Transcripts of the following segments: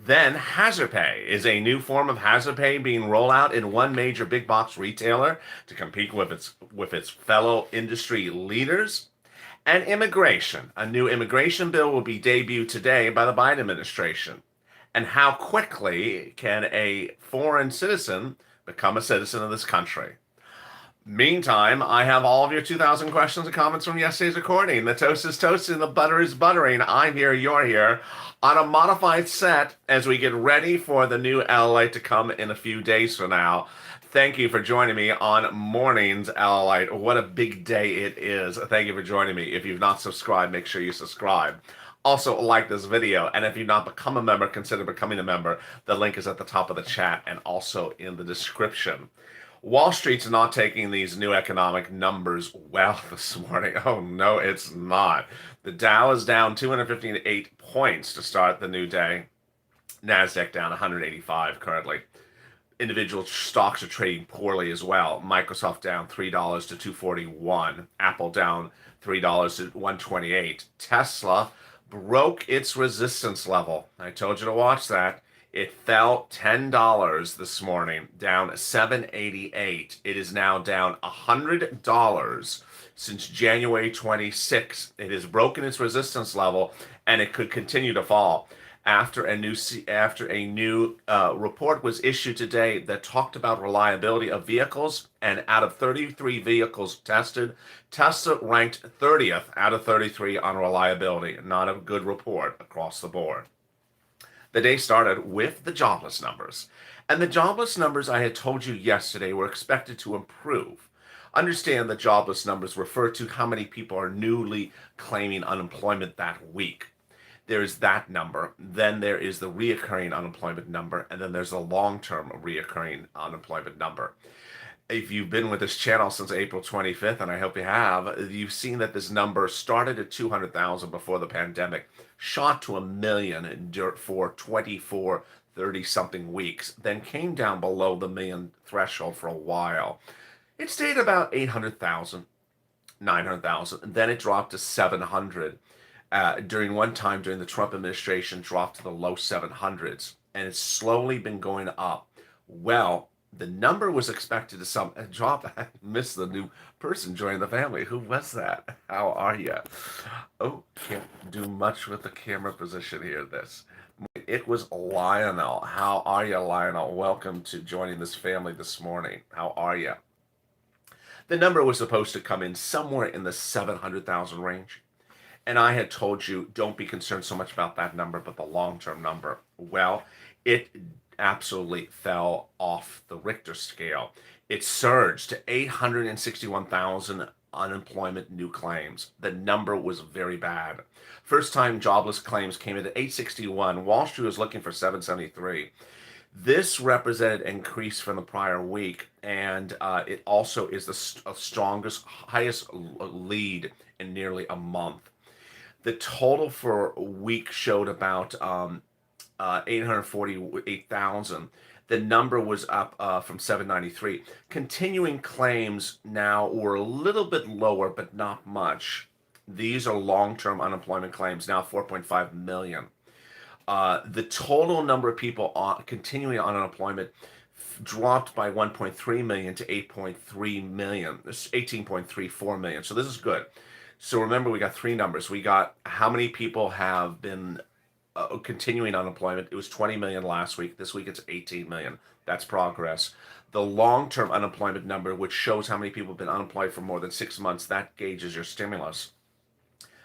Then hazard pay is a new form of hazard pay being rolled out in one major big box retailer to compete with its fellow industry leaders. And immigration. A new immigration bill will be debuted today by the Biden administration. And how quickly can a foreign citizen become a citizen of this country? Meantime, I have all of your 2,000 questions and comments from yesterday's recording. The toast is toasted and the butter is buttering. I'm here, you're here, on a modified set as we get ready for the new LLite to come in a few days from now. Thank you for joining me on Mornings LLite. What a big day it is. Thank you for joining me. If you've not subscribed, make sure you subscribe. Also, like this video, and if you've not become a member, consider becoming a member. The link is at the top of the chat and also in the description. Wall Street's not taking these new economic numbers well this morning. Oh, no, it's not. The Dow is down 258 points to start the new day. NASDAQ down 185 currently. Individual stocks are trading poorly as well. Microsoft down $3 to 241. Apple down $3 to 128. Tesla broke its resistance level. I told you to watch that. It fell $10 this morning, down $7.88. It is now down $100 since January 26th. It has broken its resistance level, and it could continue to fall after a new report was issued today that talked about reliability of vehicles. And out of 33 vehicles tested, Tesla ranked 30th out of 33 on reliability. Not a good report across the board. The day started with the jobless numbers. And the jobless numbers I had told you yesterday were expected to improve. Understand the jobless numbers refer to how many people are newly claiming unemployment that week. There's that number. Then there is the reoccurring unemployment number. And then there's the long-term reoccurring unemployment number. If you've been with this channel since April 25th, and I hope you have, you've seen that this number started at 200,000 before the pandemic, shot to 1 million for 24, 30-something weeks, then came down below the million threshold for a while. It stayed about 800,000, 900,000, and then it dropped to 700. During the Trump administration, dropped to the low 700s, and it's slowly been going up. Well, the number was expected to drop. I missed the new person joining the family. Who was that? How are you? Oh, can't do much with the camera position here. It was Lionel. How are you, Lionel? Welcome to joining this family this morning. How are you? The number was supposed to come in somewhere in the 700,000 range. And I had told you, don't be concerned so much about that number, but the long-term number. Well, it absolutely fell off the Richter scale. It surged to 861,000 unemployment new claims. The number was very bad. First-time jobless claims came in at 861. Wall Street was looking for 773. This represented an increase from the prior week, and it also is the strongest, highest lead in nearly a month. The total for a week showed about 848,000. The number was up from 793. Continuing claims now were a little bit lower, but not much. These are long-term unemployment claims, now 4.5 million. The total number of people continuing on unemployment dropped by 1.3 million to 8.3 million, 18.34 million. So this is good. So remember, we got three numbers. We got how many people have been continuing unemployment. It was 20 million last week. This week it's 18 million. That's progress. The long-term unemployment number, which shows how many people have been unemployed for more than 6 months, that gauges your stimulus.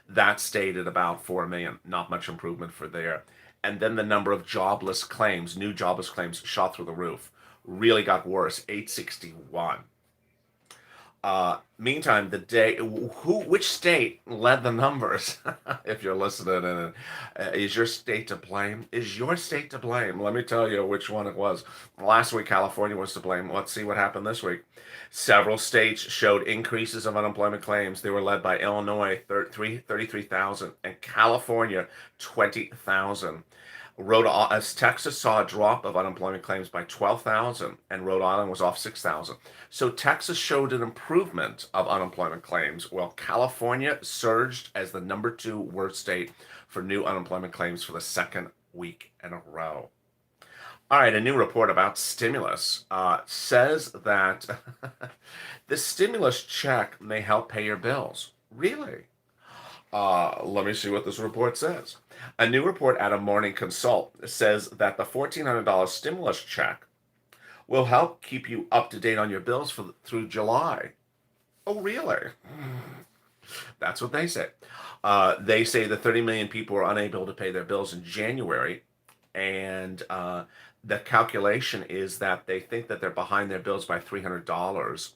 That stayed at about 4 million. Not much improvement for there. And then the number of jobless claims, new jobless claims, shot through the roof. Really got worse, 861. Meantime, which state led the numbers? If you're listening, and is your state to blame? Is your state to blame? Let me tell you which one it was. Last week, California was to blame. Let's see what happened this week. Several states showed increases of unemployment claims. They were led by Illinois, 33,000, and California, 20,000. Texas saw a drop of unemployment claims by 12,000, and Rhode Island was off 6,000. So Texas showed an improvement of unemployment claims, while California surged as the number 2 worst state for new unemployment claims for the second week in a row. All right, a new report about stimulus says that the stimulus check may help pay your bills. Really? Let me see what this report says. A new report out of Morning Consult says that the $1,400 stimulus check will help keep you up to date on your bills through July. Oh, really? That's what they say. They say the 30 million people were unable to pay their bills in January, and the calculation is that they think that they're behind their bills by $300,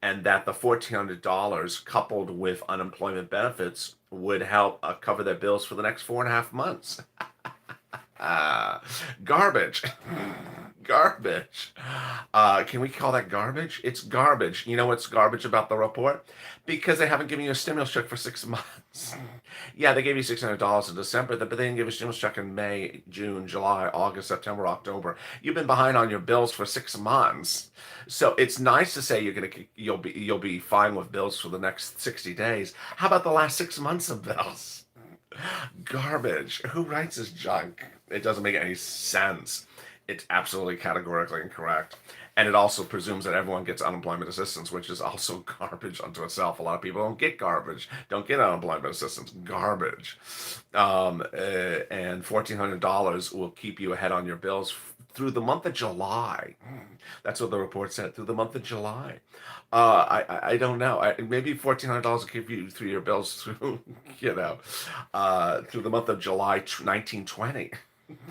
and that the $1,400 coupled with unemployment benefits would help cover their bills for the next 4.5 months. Uh, Garbage. Garbage. Can we call that garbage? It's garbage. You know what's garbage about the report? Because they haven't given you a stimulus check for 6 months. Yeah, they gave you $600 in December, but they didn't give you a stimulus check in May, June, July, August, September, October. You've been behind on your bills for 6 months. So it's nice to say you'll be fine with bills for the next 60 days. How about the last 6 months of bills? Garbage. Who writes this junk? It doesn't make any sense. It's absolutely categorically incorrect. And it also presumes that everyone gets unemployment assistance, which is also garbage unto itself. A lot of people don't get unemployment assistance. Garbage. And $1,400 will keep you ahead on your bills through the month of July. That's what the report said, through the month of July. I don't know. Maybe $1,400 will keep you through your bills through, through the month of July 1920.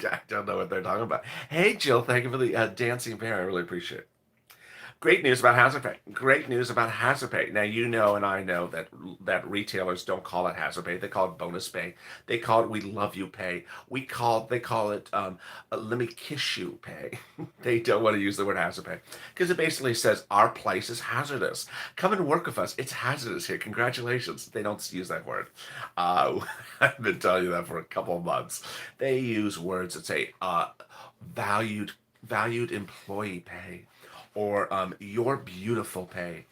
I don't know what they're talking about. Hey, Jill, thank you for the dancing bear. I really appreciate it. Great news about hazard pay. Great news about hazard pay. Now you know, and I know that retailers don't call it hazard pay. They call it bonus pay. They call it "we love you" pay. They call it "let me kiss you" pay. They don't want to use the word hazard pay because it basically says our place is hazardous. Come and work with us. It's hazardous here. Congratulations. They don't use that word. I've been telling you that for a couple of months. They use words that say valued employee pay, or your beautiful pay,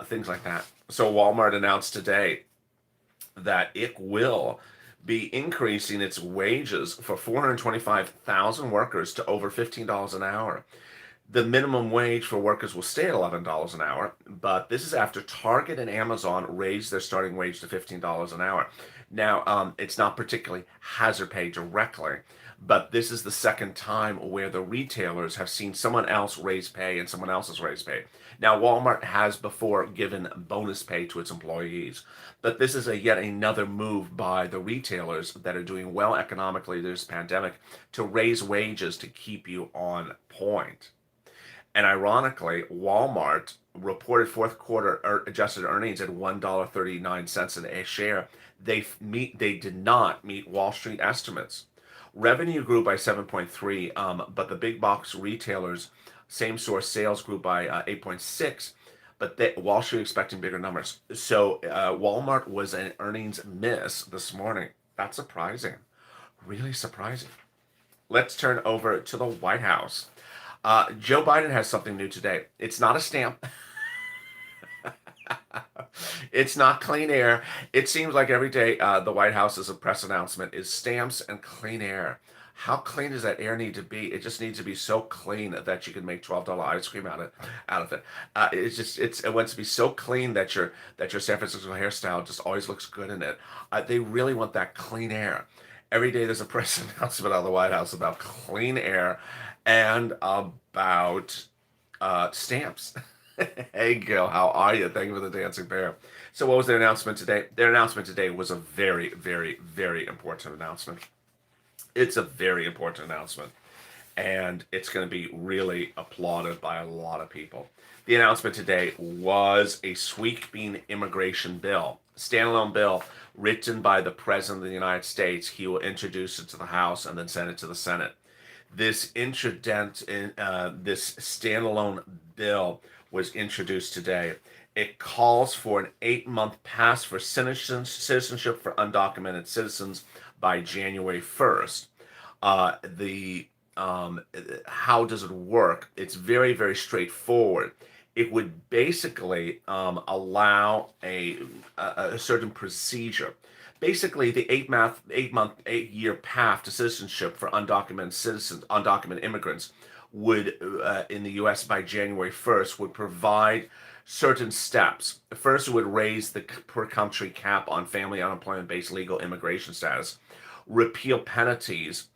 things like that. So Walmart announced today that it will be increasing its wages for 425,000 workers to over $15 an hour. The minimum wage for workers will stay at $11 an hour, but this is after Target and Amazon raised their starting wage to $15 an hour. Now, it's not particularly hazard pay directly, but this is the second time where the retailers have seen someone else raise pay and someone else's raise pay. Now, Walmart has before given bonus pay to its employees, but this is yet another move by the retailers that are doing well economically this pandemic to raise wages to keep you on point. And ironically, Walmart reported fourth quarter adjusted earnings at $1.39 a share. They did not meet Wall Street estimates. Revenue grew by 7.3, but the big box retailers same source sales grew by 8.6, but Wall Street expecting bigger numbers. So Walmart was an earnings miss this morning. That's surprising, really surprising. Let's turn over to the White House. Joe Biden has something new today. It's not a stamp. It's not clean air. It seems like every day the White House's press announcement is stamps and clean air. How clean does that air need to be? It just needs to be so clean that you can make $12 ice cream out of it. It wants to be so clean that your San Francisco hairstyle just always looks good in it. They really want that clean air. Every day there's a press announcement out of the White House about clean air and about stamps. Hey, Gil, how are you? Thank you for the dancing bear. So, what was their announcement today? Their announcement today was a very, very, very important announcement. It's a very important announcement, and it's going to be really applauded by a lot of people. The announcement today was a sweeping immigration bill, standalone bill written by the President of the United States. He will introduce it to the House and then send it to the Senate. This this standalone bill was introduced today. It calls for an 8-month pass for citizenship for undocumented citizens by January 1st. The How does it work? It's very, very straightforward. It would basically allow a certain procedure. Basically, the 8-year path to citizenship for undocumented citizens, undocumented immigrants would, in the U.S. by January 1st, would provide certain steps. First, it would raise the per country cap on family unemployment-based legal immigration status, repeal penalties,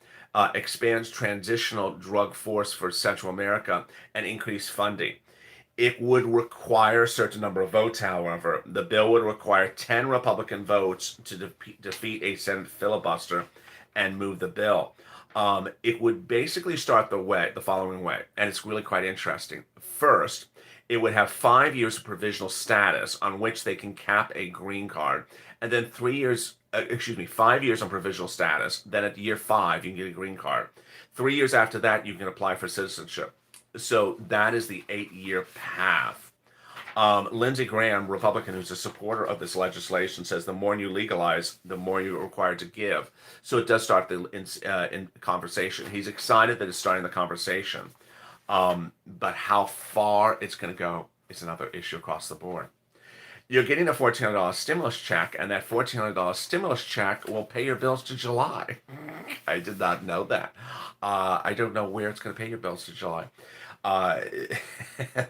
expands transitional drug force for Central America, and increase funding. It would require a certain number of votes, however. The bill would require 10 Republican votes to defeat a Senate filibuster and move the bill. It would basically start the following way, and it's really quite interesting. First, it would have 5 years of provisional status on which they can cap a green card, and then 5 years on provisional status. Then at year 5, you can get a green card. 3 years after that, you can apply for citizenship. So that is the 8-year path. Lindsey Graham, Republican, who's a supporter of this legislation, says the more you legalize, the more you're required to give. So it does start in conversation. He's excited that it's starting the conversation. But how far it's going to go is another issue across the board. You're getting a $1,400 stimulus check, and that $1,400 stimulus check will pay your bills to July. I did not know that. I don't know where it's going to pay your bills to July. That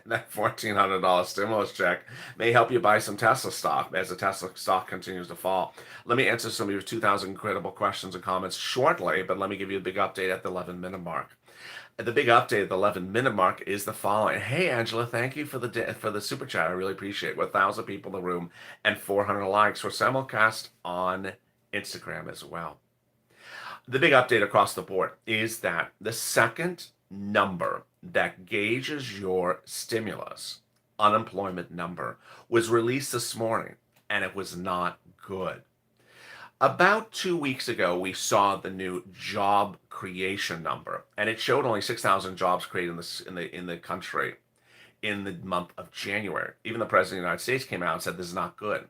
$1,400 stimulus check may help you buy some Tesla stock as the Tesla stock continues to fall. Let me answer some of your 2,000 incredible questions and comments shortly, but let me give you a big update at the 11-minute mark. The big update at the 11-minute mark is the following. Hey, Angela, thank you for the super chat. I really appreciate it. 1,000 people in the room and 400 likes. We're simulcast on Instagram as well. The big update across the board is that the second number that gauges your stimulus, unemployment number, was released this morning, and it was not good. About 2 weeks ago, we saw the new job creation number, and it showed only 6,000 jobs created in the country in the month of January. Even the President of the United States came out and said this is not good.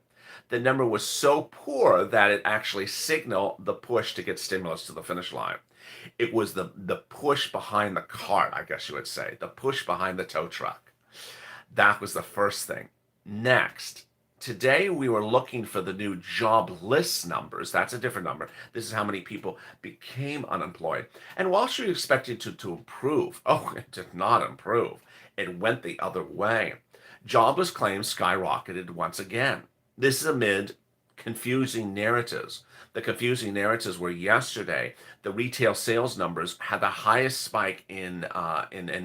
The number was so poor that it actually signaled the push to get stimulus to the finish line. It was the push behind the cart, I guess you would say, the push behind the tow truck. That was the first thing. Next, today we were looking for the new jobless numbers. That's a different number. This is how many people became unemployed. And Wall Street expected to improve. Oh, it did not improve. It went the other way. Jobless claims skyrocketed once again. This is amid confusing narratives. The confusing narratives were yesterday, the retail sales numbers had the highest spike in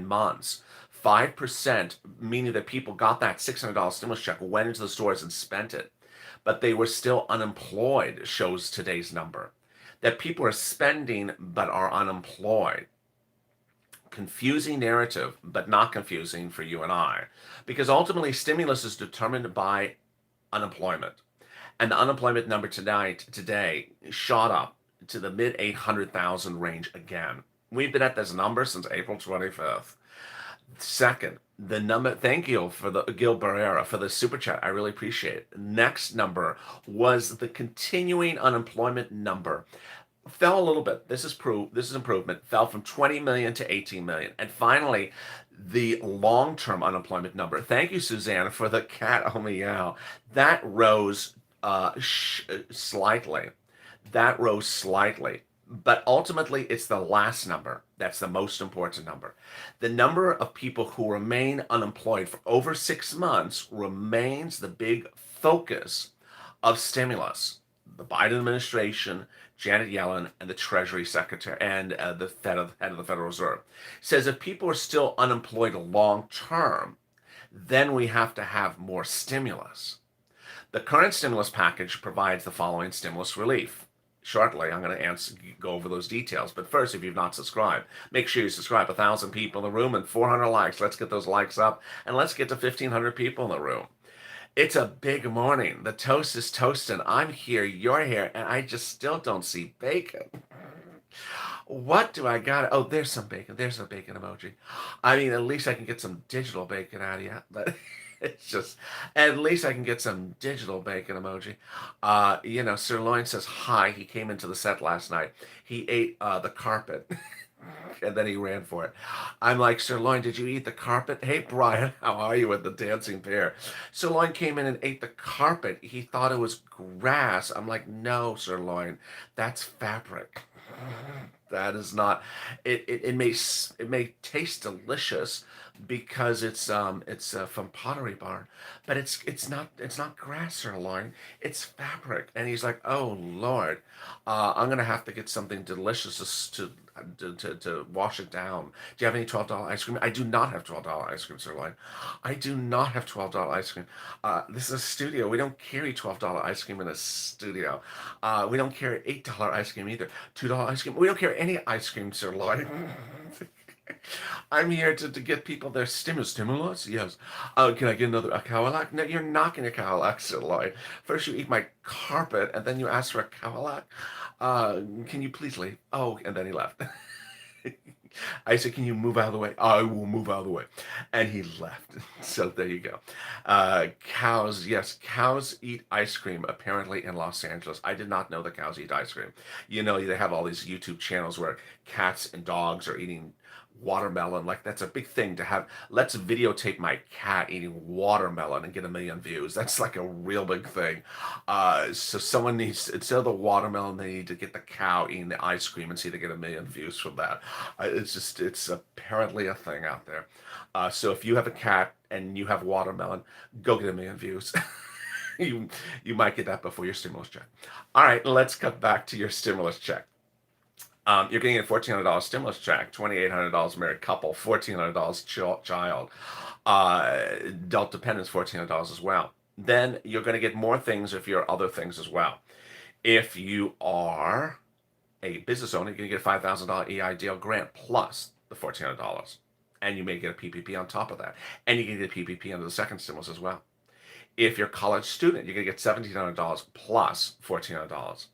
months. 5%, meaning that people got that $600 stimulus check, went into the stores and spent it. But they were still unemployed, shows today's number. That people are spending but are unemployed. Confusing narrative, but not confusing for you and I. Because ultimately, stimulus is determined by unemployment. And the unemployment number today shot up to the mid 800,000 range again. We've been at this number since April 25th. Second, the number, thank you for the Gil Barrera for the super chat. I really appreciate it. Next number was the continuing unemployment number. Fell a little bit. This is improvement. Fell from 20 million to 18 million. And finally, the long-term unemployment number. Thank you, Suzanne, for the cat oh meow. That rose slightly. That rose slightly. But ultimately, it's the last number that's the most important number. The number of people who remain unemployed for over 6 months remains the big focus of stimulus. The Biden administration, Janet Yellen, and the Treasury Secretary, and the head of the Federal Reserve, says if people are still unemployed long term, then we have to have more stimulus. The current stimulus package provides the following stimulus relief. Shortly, I'm going to go over those details. But first, if you've not subscribed, make sure you subscribe. 1,000 people in the room and 400 likes. Let's get those likes up, and let's get to 1,500 people in the room. It's a big morning. The toast is toasting. I'm here, you're here, and I just still don't see bacon. What do I got? Oh, there's some bacon. There's a bacon emoji. I mean, at least I can get some digital bacon out of you. But it's just, at least I can get some digital bacon emoji. Sirloin says hi. He came into the set last night. He ate the carpet. And then he ran for it. I'm like, Sirloin, did you eat the carpet? Hey, Brian, how are you with the dancing bear? Sirloin came in and ate the carpet. He thought it was grass. I'm like, no, Sirloin, that's fabric. That is not. It may taste delicious because it's from Pottery Barn, but it's not grass sirloin. It's fabric. And he's like, oh Lord, I'm gonna have to get something delicious to wash it down. Do you have any $12 ice cream? I do not have $12 ice cream, sirloin. I do not have $12 ice cream. This is a studio. We don't carry $12 ice cream in a studio. We don't carry $8 ice cream either. $2 ice cream. We don't carry any ice cream, sirloin. I'm here to get people their stimulus. Yes. Can I get a Cadillac? No, you're not getting a Cadillac, sirloin. First you eat my carpet, and then you ask for a Cadillac. Can you please leave? Oh, and then he left. I said, can you move out of the way? I will move out of the way. And he left. So there you go. Cows, yes, cows eat ice cream apparently in Los Angeles. I did not know that cows eat ice cream. You know, they have all these YouTube channels where cats and dogs are eating watermelon. Like, that's a big thing to have. Let's videotape my cat eating watermelon and get 1 million views. That's like a real big thing. So someone needs, instead of the watermelon, they need to get the cow eating the ice cream and see if they get 1 million views from that. It's apparently a thing out there. So if you have a cat and you have watermelon, go get 1 million views. You might get that before your stimulus check. All right, let's cut back to your stimulus check. You're getting a $1,400 stimulus check, $2,800 married couple, $1,400 child, adult dependents, $1,400 as well. Then you're going to get more things if you're other things as well. If you are a business owner, you're going to get a $5,000 EIDL grant plus the $1,400. And you may get a PPP on top of that. And you can get a PPP under the second stimulus as well. If you're a college student, you're going to get $1,700 plus $1,400.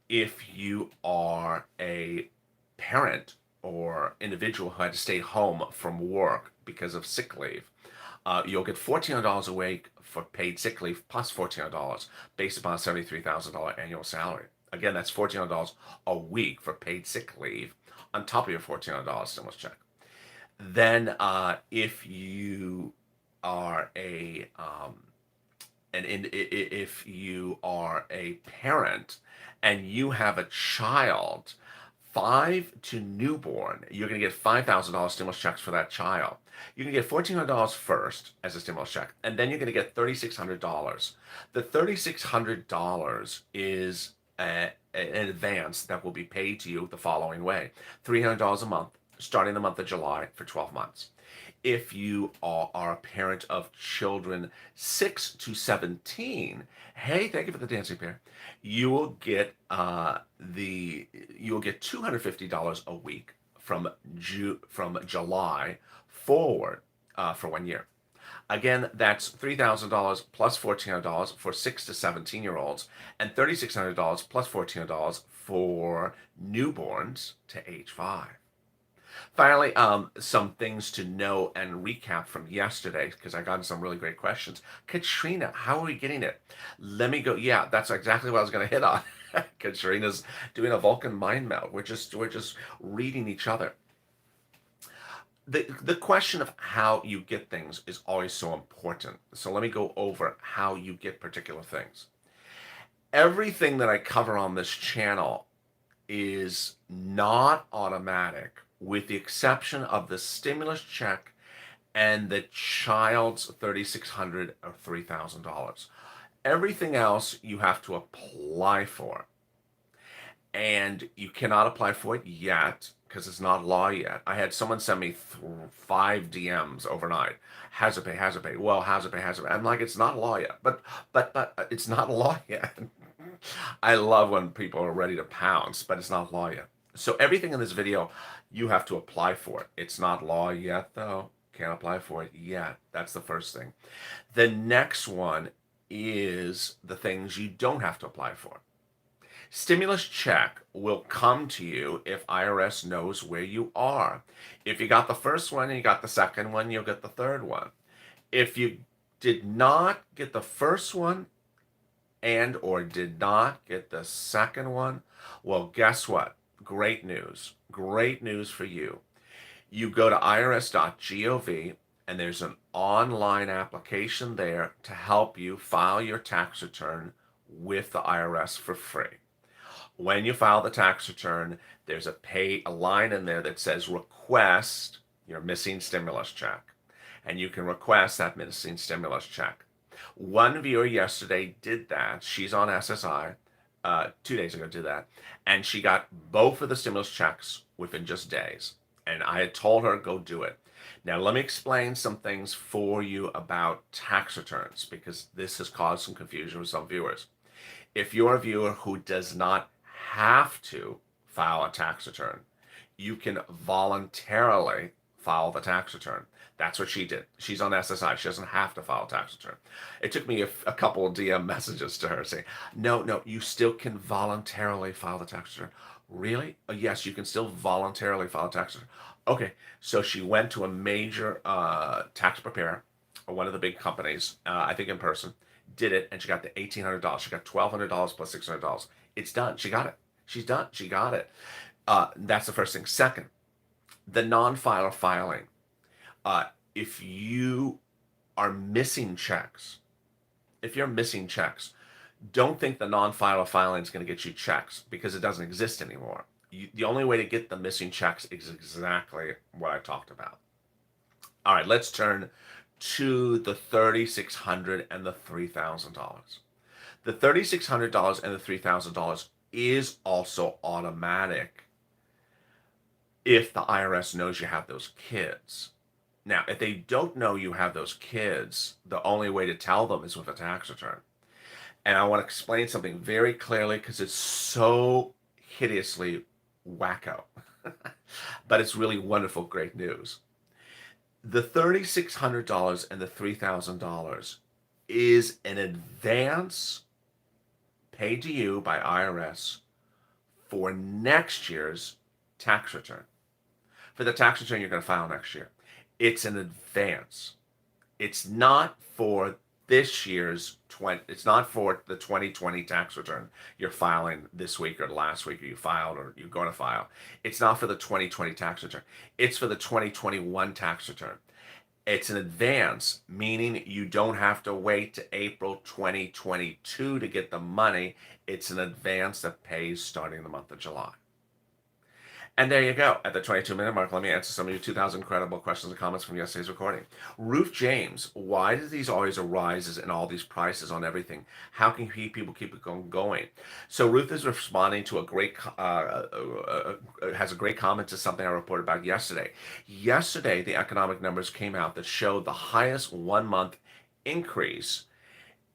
If you are a parent or individual who had to stay home from work because of sick leave, you'll get $1,400 a week for paid sick leave plus $1,400 based upon a $73,000 annual salary. Again, that's $1,400 a week for paid sick leave on top of your $1,400 stimulus check. Then, if you are if you are a parent and you have a child 5 to newborn, you're going to get $5,000 stimulus checks for that child. You're going to get $1,400 first as a stimulus check, and then you're going to get $3,600. The $3,600 is an advance that will be paid to you the following way: $300 a month, starting the month of July for 12 months. If you are a parent of children 6 to 17, hey, thank you for the dancing pair. You will get $250 a week from July forward for 1 year. Again, that's $3,000 plus $1,400 for 6 to 17-year-olds, and $3,600 plus $1,400 for newborns to age 5. Finally, some things to know and recap from yesterday, because I got some really great questions. Katrina, how are we getting it? Let me go. Yeah, that's exactly what I was going to hit on. Katrina's doing a Vulcan mind meld. We're just reading each other. The question of how you get things is always so important. So let me go over how you get particular things. Everything that I cover on this channel is not automatic, with the exception of the stimulus check and the child's $3,600 or $3,000. Everything else you have to apply for. And you cannot apply for it yet because it's not law yet. I had someone send me 5 DMs overnight. Has it pay. Well, has it pay. I'm like, it's not law yet. But it's not law yet. I love when people are ready to pounce, but it's not law yet. So everything in this video, you have to apply for it. It's not law yet, though. Can't apply for it yet. That's the first thing. The next one is the things you don't have to apply for. Stimulus check will come to you if IRS knows where you are. If you got the first one and you got the second one, you'll get the third one. If you did not get the first one and or did not get the second one, well, guess what? great news. Great news for you. You go to irs.gov and there's an online application there to help you file your tax return with the IRS for free. When you file the tax return, there's a line in there that says request your missing stimulus check. And you can request that missing stimulus check. One viewer yesterday did that. She's on SSI. 2 days ago did that. And she got both of the stimulus checks within just days. And I had told her, go do it. Now, let me explain some things for you about tax returns because this has caused some confusion with some viewers. If you're a viewer who does not have to file a tax return, you can voluntarily file the tax return. That's what she did. She's on SSI. She doesn't have to file a tax return. It took me a couple of DM messages to her saying, no, you still can voluntarily file the tax return. Really? Yes, you can still voluntarily file a tax return. Okay, so she went to a major tax preparer, or one of the big companies, I think in person, did it, and she got the $1,800. She got $1,200 plus $600. It's done. She got it. She's done. She got it. That's the first thing. Second, the non-filer filing. If you are missing checks, if you're missing checks, don't think the non-filer filing is going to get you checks because it doesn't exist anymore. The only way to get the missing checks is exactly what I talked about. All right, let's turn to the $3,600 and the $3,000. The $3,600 and the $3,000 is also automatic if the IRS knows you have those kids. Now, if they don't know you have those kids, the only way to tell them is with a tax return. And I want to explain something very clearly because it's so hideously wacko. But it's really wonderful, great news. The $3,600 and the $3,000 is an advance paid to you by IRS for next year's tax return. For the tax return you're going to file next year. It's an advance. It's not for this year's it's not for the 2020 tax return you're filing this week or last week or you filed or you're going to file. It's not for the 2020 tax return. It's for the 2021 tax return. It's an advance, meaning you don't have to wait to April 2022 to get the money. It's an advance that pays starting the month of July. And there you go. At the 22-minute mark, let me answer some of your 2,000 credible questions and comments from yesterday's recording. Ruth James, why do these always arises and all these prices on everything? How can people keep it going? So Ruth is responding to has a great comment to something I reported about yesterday. Yesterday, the economic numbers came out that showed the highest 1-month increase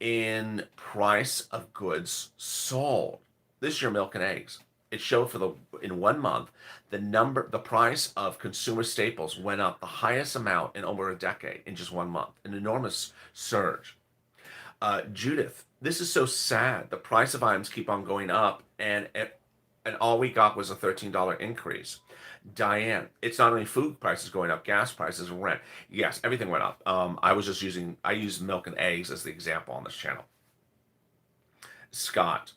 in price of goods sold. This is your milk and eggs. It showed in 1 month, the price of consumer staples went up the highest amount in over a decade in just 1 month, an enormous surge. Judith, this is so sad. The price of items keep on going up, and all we got was a $13 increase. Diane, it's not only food prices going up, gas prices, rent. Yes, everything went up. I used milk and eggs as the example on this channel. Scott,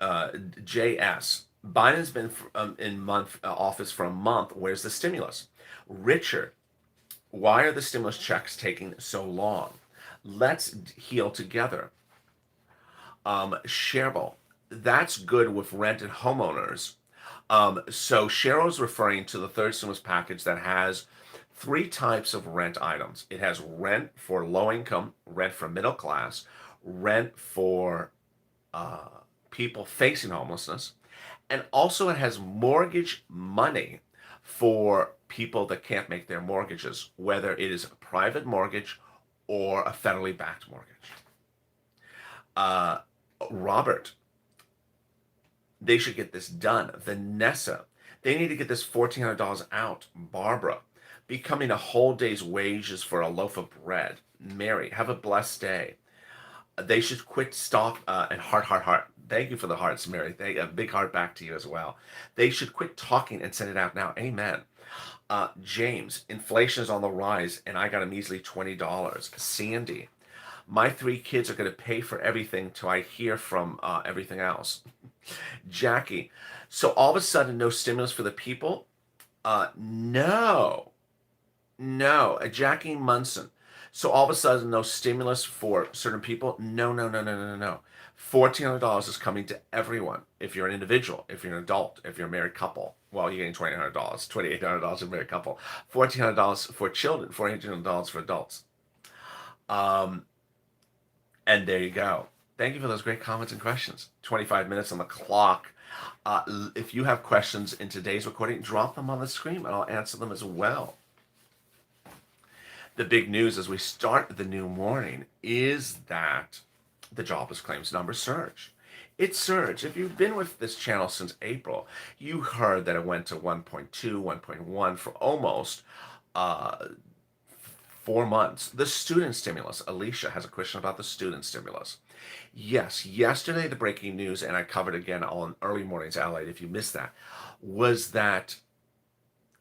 JS, Biden's been in office for a month. Where's the stimulus? Richard, why are the stimulus checks taking so long? Let's heal together. Cheryl, that's good with rent and homeowners. So Cheryl's referring to the third stimulus package that has 3 types of rent items. It has rent for low income, rent for middle class, rent for people facing homelessness, and also it has mortgage money for people that can't make their mortgages, whether it is a private mortgage or a federally backed mortgage. Robert, they should get this done. Vanessa, they need to get this $1,400 out. Barbara, becoming a whole day's wages for a loaf of bread. Mary, have a blessed day. They should quit stop and heart. Thank you for the hearts, Mary. A big heart back to you as well. They should quit talking and send it out now. Amen. James, inflation is on the rise, and I got a measly $20. Sandy, My 3 kids are going to pay for everything till I hear from everything else. Jackie, so all of a sudden, no stimulus for the people? No. No, Jackie Munson. So all of a sudden, no stimulus for certain people? No, no, no, no, no, no, no. $1,400 is coming to everyone. If you're an individual, if you're an adult, if you're a married couple, well, you're getting $2,800, $2,800 for a married couple, $1,400 for children, $400 for adults. And there you go. Thank you for those great comments and questions. 25 minutes on the clock. If you have questions in today's recording, drop them on the screen and I'll answer them as well. The big news as we start the new morning is that the jobless claims number surged. It surged. If you've been with this channel since April, you heard that it went to 1.2, 1.1 for almost 4 months. The student stimulus. Alicia has a question about the student stimulus. Yes, yesterday the breaking news, and I covered again on Early Mornings LA if you missed that, was that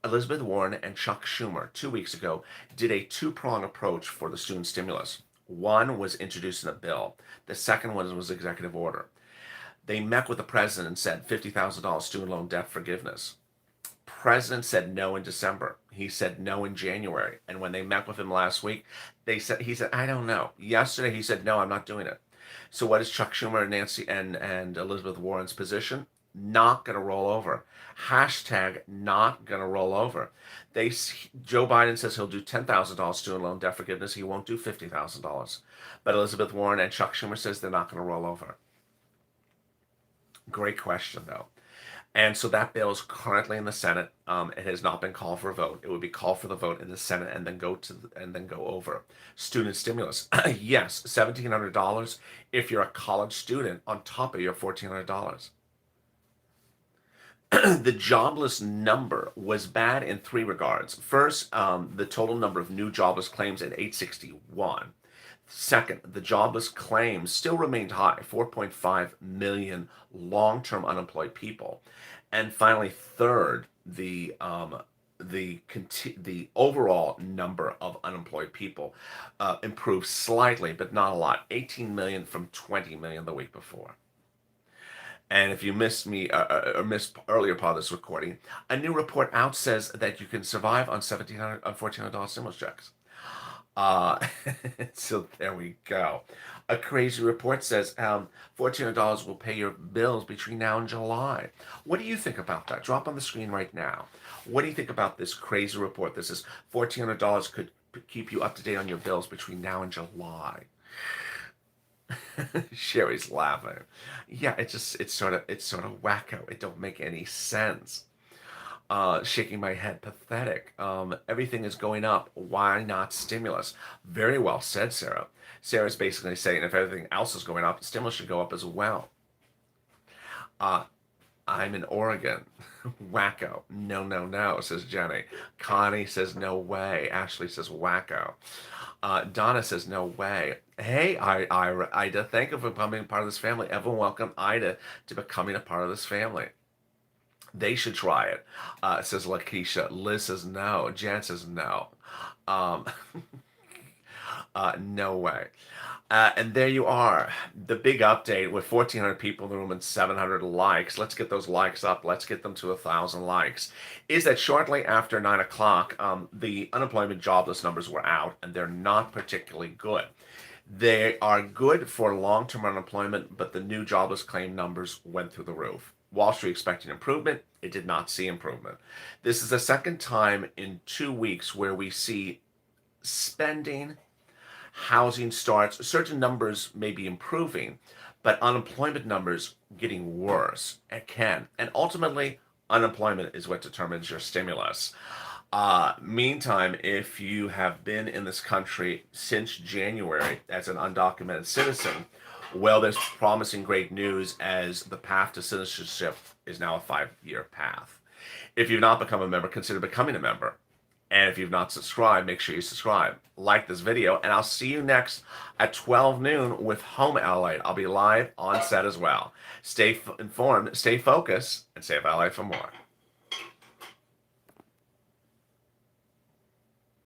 Elizabeth Warren and Chuck Schumer 2 weeks ago did a two-prong approach for the student stimulus. One was introducing a bill. The second one was executive order. They met with the president and said $50,000 student loan debt forgiveness. President said no in December. He said no in January. And when they met with him last week, he said, I don't know. Yesterday he said, no, I'm not doing it. So what is Chuck Schumer and Nancy and Elizabeth Warren's position? Not going to roll over. Hashtag not going to roll over. Joe Biden says he'll do $10,000 student loan debt forgiveness. He won't do $50,000. But Elizabeth Warren and Chuck Schumer says they're not going to roll over. Great question, though. And so that bill is currently in the Senate. It has not been called for a vote. It would be called for the vote in the Senate and then go over. Student stimulus. Yes, $1,700 if you're a college student on top of your $1,400. The jobless number was bad in 3 regards. First, the total number of new jobless claims at 861. Second, the jobless claims still remained high, 4.5 million long-term unemployed people. And finally, third, the overall number of unemployed people improved slightly, but not a lot. 18 million from 20 million the week before. And if you missed me or missed earlier part of this recording, a new report out says that you can survive on $1,400 stimulus checks. So there we go. A crazy report says $1,400 will pay your bills between now and July. What do you think about that? Drop on the screen right now. What do you think about this crazy report? This is $1,400 could keep you up to date on your bills between now and July. Sherry's laughing. Yeah, it's sort of wacko. It don't make any sense. Shaking my head, pathetic. Everything is going up. Why not stimulus? Very well said, Sarah. Sarah's basically saying if everything else is going up, stimulus should go up as well. I'm in Oregon. Wacko. No, no, no, says Jenny. Connie says no way. Ashley says wacko. Donna says no way. Hey, Ida, thank you for becoming part of this family. Everyone welcome Ida to becoming a part of this family. They should try it, says Lakeisha. Liz says no. Jan says no. No way. And there you are. The big update with 1,400 people in the room and 700 likes. Let's get those likes up. Let's get them to 1,000 likes. Is that shortly after 9 o'clock, the unemployment jobless numbers were out, and they're not particularly good. They are good for long-term unemployment, but the new jobless claim numbers went through the roof. Wall Street expecting improvement. It did not see improvement. This is the second time in 2 weeks where we see spending, housing starts, certain numbers may be improving, but unemployment numbers getting worse. It can. And ultimately, unemployment is what determines your stimulus. Meantime, if you have been in this country since January as an undocumented citizen, well, there's promising great news as the path to citizenship is now a 5-year path. If you've not become a member, consider becoming a member. And if you've not subscribed, make sure you subscribe. Like this video, and I'll see you next at 12 noon with Home LA. I'll be live on set as well. Stay informed, stay focused, and save LA for more.